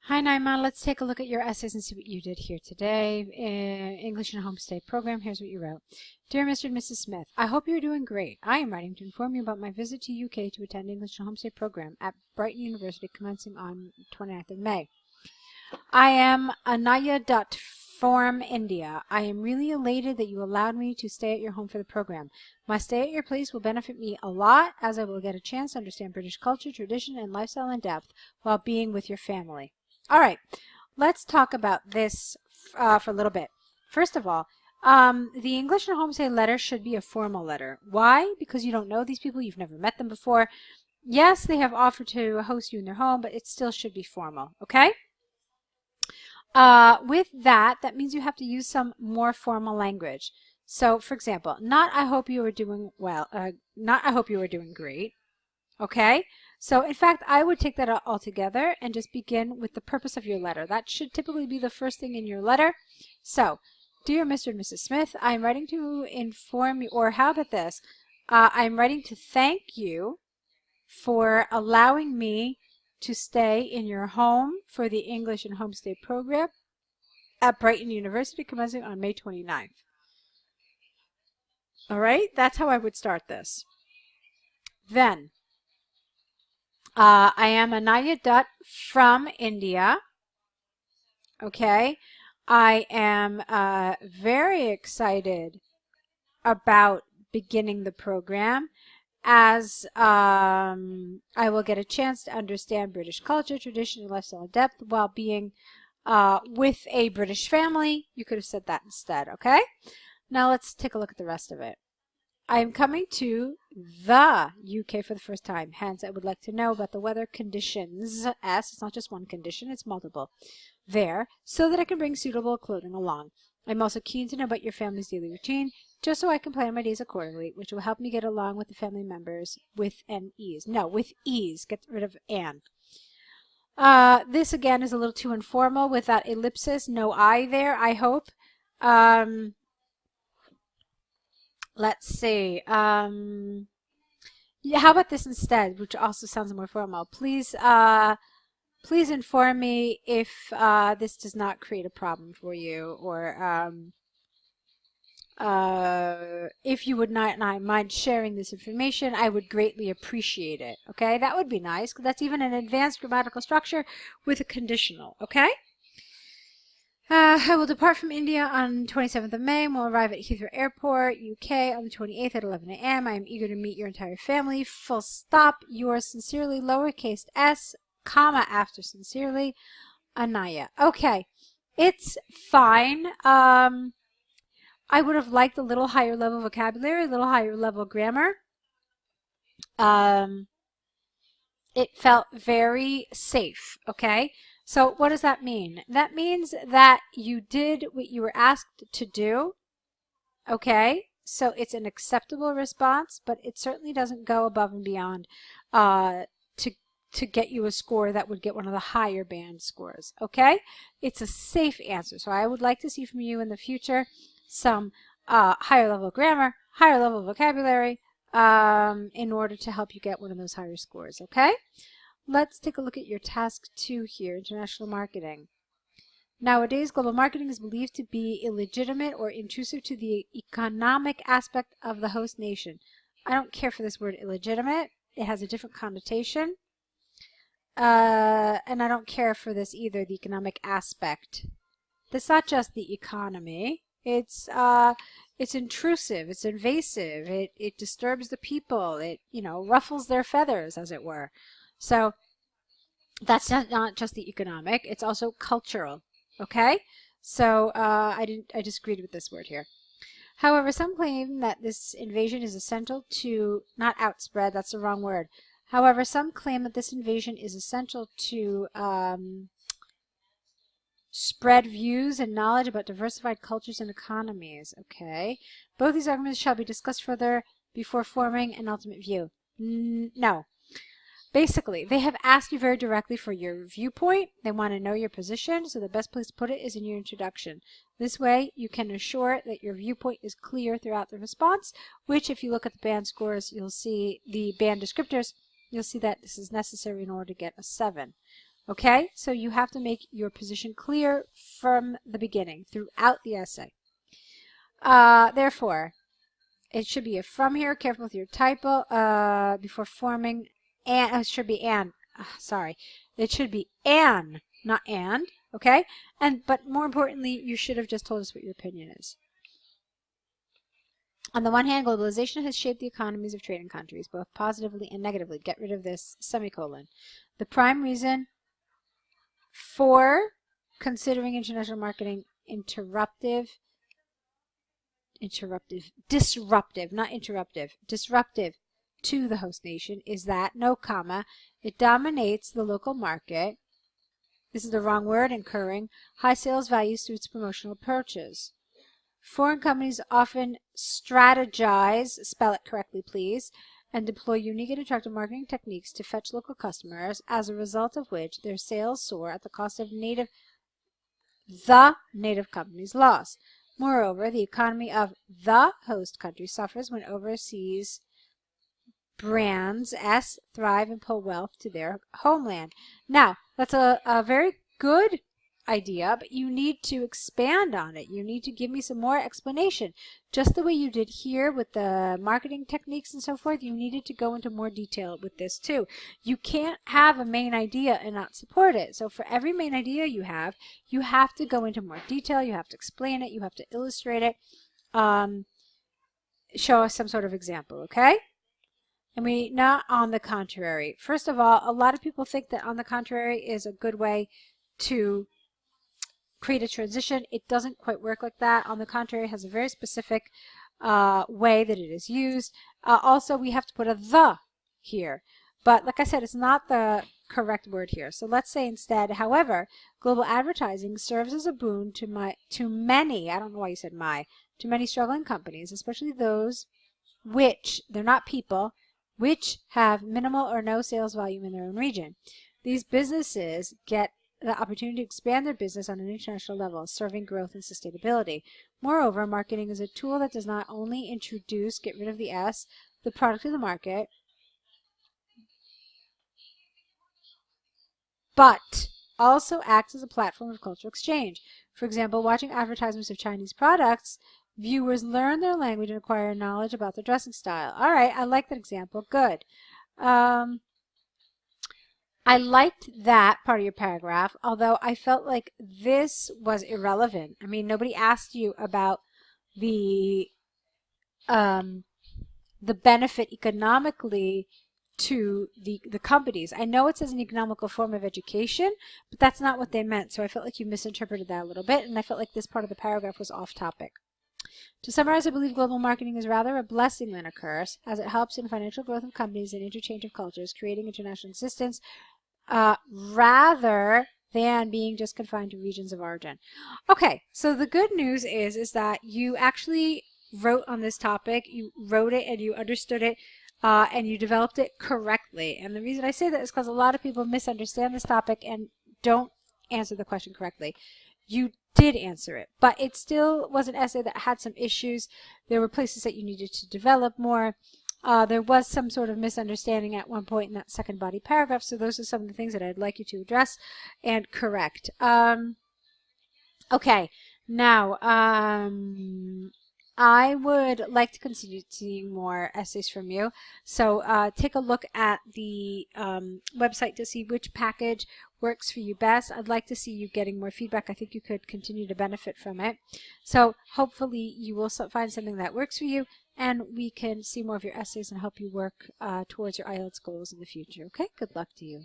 Hi, Naima. Let's take a look at your essays and see what you did here today. English and Homestay Program. Here's what you wrote. Dear Mr. and Mrs. Smith, I hope you're doing great. I am writing to inform you about my visit to UK to attend English and Homestay Program at Brighton University commencing on 29th of May. I am Anaya from India. I am really elated that you allowed me to stay at your home for the program. My stay at your place will benefit me a lot as I will get a chance to understand British culture, tradition, and lifestyle in depth while being with your family. All right, let's talk about this for a little bit. First of all, the English and Homestay letter should be a formal letter. Why? Because you don't know these people, you've never met them before. Yes, they have offered to host you in their home, but it still should be formal, okay? With that means you have to use some more formal language. So, for example, not I hope you are doing well, not I hope you are doing great, okay? So, in fact, I would take that all together and just begin with the purpose of your letter. That should typically be the first thing in your letter. So, dear Mr. and Mrs. Smith, I'm writing to inform you, or how about this? I'm writing to thank you for allowing me to stay in your home for the English and Homestay Program at Brighton University commencing on May 29th. All right, that's how I would start this. Then, I am Anaya Dutt from India. Okay, I am very excited about beginning the program as I will get a chance to understand British culture, tradition, and lifestyle in depth while being with a British family. You could have said that instead, okay? Now let's take a look at the rest of it. I am coming to the UK for the first time, hence I would like to know about the weather conditions, it's not just one condition, it's multiple, there, so that I can bring suitable clothing along. I'm also keen to know about your family's daily routine, just so I can plan my days accordingly, which will help me get along with the family members with ease. No, with ease. Get rid of an. This again is a little too informal with that ellipsis, no I there, I hope. Let's see. Yeah, how about this instead, which also sounds more formal. Please inform me if this does not create a problem for you, or if you would not mind sharing this information, I would greatly appreciate it. Okay, that would be nice, because that's even an advanced grammatical structure with a conditional. Okay. I will depart from India on 27th of May and will arrive at Heathrow Airport, UK on the 28th at 11 a.m. I am eager to meet your entire family. Full stop. Yours sincerely, lowercase s, comma after sincerely, Anaya. Okay, it's fine. I would have liked a little higher level vocabulary, a little higher level grammar. It felt very safe, okay? So what does that mean? That means that you did what you were asked to do, okay? So it's an acceptable response, but it certainly doesn't go above and beyond to get you a score that would get one of the higher band scores, okay? It's a safe answer. So I would like to see from you in the future some higher level grammar, higher level vocabulary, in order to help you get one of those higher scores, okay? Let's take a look at your task 2 here, international marketing. Nowadays, global marketing is believed to be illegitimate or intrusive to the economic aspect of the host nation. I don't care for this word illegitimate. It has a different connotation. And I don't care for this either, the economic aspect. It's not just the economy. It's intrusive, it's invasive, it disturbs the people, it, ruffles their feathers, as it were. So that's not just the economic, it's also cultural, okay? So I disagreed with this word here. However, some claim that this invasion is essential to, not outspread, that's the wrong word. However, some claim that this invasion is essential to spread views and knowledge about diversified cultures and economies. Okay. Both these arguments shall be discussed further before forming an ultimate view. No. Basically, they have asked you very directly for your viewpoint. They want to know your position, so the best place to put it is in your introduction. This way, you can assure that your viewpoint is clear throughout the response, which if you look at the band scores, you'll see the band descriptors, you'll see that this is necessary in order to get a 7. Okay, so you have to make your position clear from the beginning, throughout the essay. Therefore, it should be a from here. Careful with your typo before forming. And it should be an. Sorry, it should be an, not and. Okay, but more importantly, you should have just told us what your opinion is. On the one hand, globalization has shaped the economies of trading countries, both positively and negatively. Get rid of this semicolon. The prime reason for considering international marketing disruptive to the host nation is that, no comma, it dominates the local market. This is the wrong word, incurring high sales values through its promotional approaches. Foreign companies often strategize, spell it correctly please, and deploy unique and attractive marketing techniques to fetch local customers, as a result of which their sales soar at the cost of the native company's loss. Moreover, the economy of the host country suffers when overseas brands thrive and pull wealth to their homeland. Now, that's a very good idea, but you need to expand on it. You need to give me some more explanation. Just the way you did here with the marketing techniques and so forth, you needed to go into more detail with this too. You can't have a main idea and not support it. So for every main idea you have to go into more detail, you have to explain it, you have to illustrate it, show us some sort of example, okay? And not on the contrary. First of all, a lot of people think that on the contrary is a good way to create a transition. It doesn't quite work like that. On the contrary, it has a very specific way that it is used. Also, we have to put a the here. But like I said, it's not the correct word here. So let's say instead, however, global advertising serves as a boon to many, I don't know why you said to many struggling companies, especially those which, they're not people, which have minimal or no sales volume in their own region. These businesses get the opportunity to expand their business on an international level, serving growth and sustainability. Moreover, marketing is a tool that does not only introduce, get rid of the S, the product to the market, but also acts as a platform of cultural exchange. For example, watching advertisements of Chinese products, viewers learn their language and acquire knowledge about their dressing style. All right, I like that example. Good. I liked that part of your paragraph, although I felt like this was irrelevant. I mean, nobody asked you about the benefit economically to the companies. I know it says an economical form of education, but that's not what they meant. So I felt like you misinterpreted that a little bit, and I felt like this part of the paragraph was off topic. To summarize, I believe global marketing is rather a blessing than a curse, as it helps in financial growth of companies and interchange of cultures, creating international existence, rather than being just confined to regions of origin. Okay, so the good news is that you actually wrote on this topic, you wrote it and you understood it, and you developed it correctly. And the reason I say that is because a lot of people misunderstand this topic and don't answer the question correctly. You did answer it, but it still was an essay that had some issues. There were places that you needed to develop more. There was some sort of misunderstanding at one point in that second body paragraph, so those are some of the things that I'd like you to address and correct. Okay, now I would like to continue seeing more essays from you. So take a look at the website to see which package works for you best. I'd like to see you getting more feedback. I think you could continue to benefit from it. So hopefully you will find something that works for you, and we can see more of your essays and help you work towards your IELTS goals in the future. Okay, good luck to you.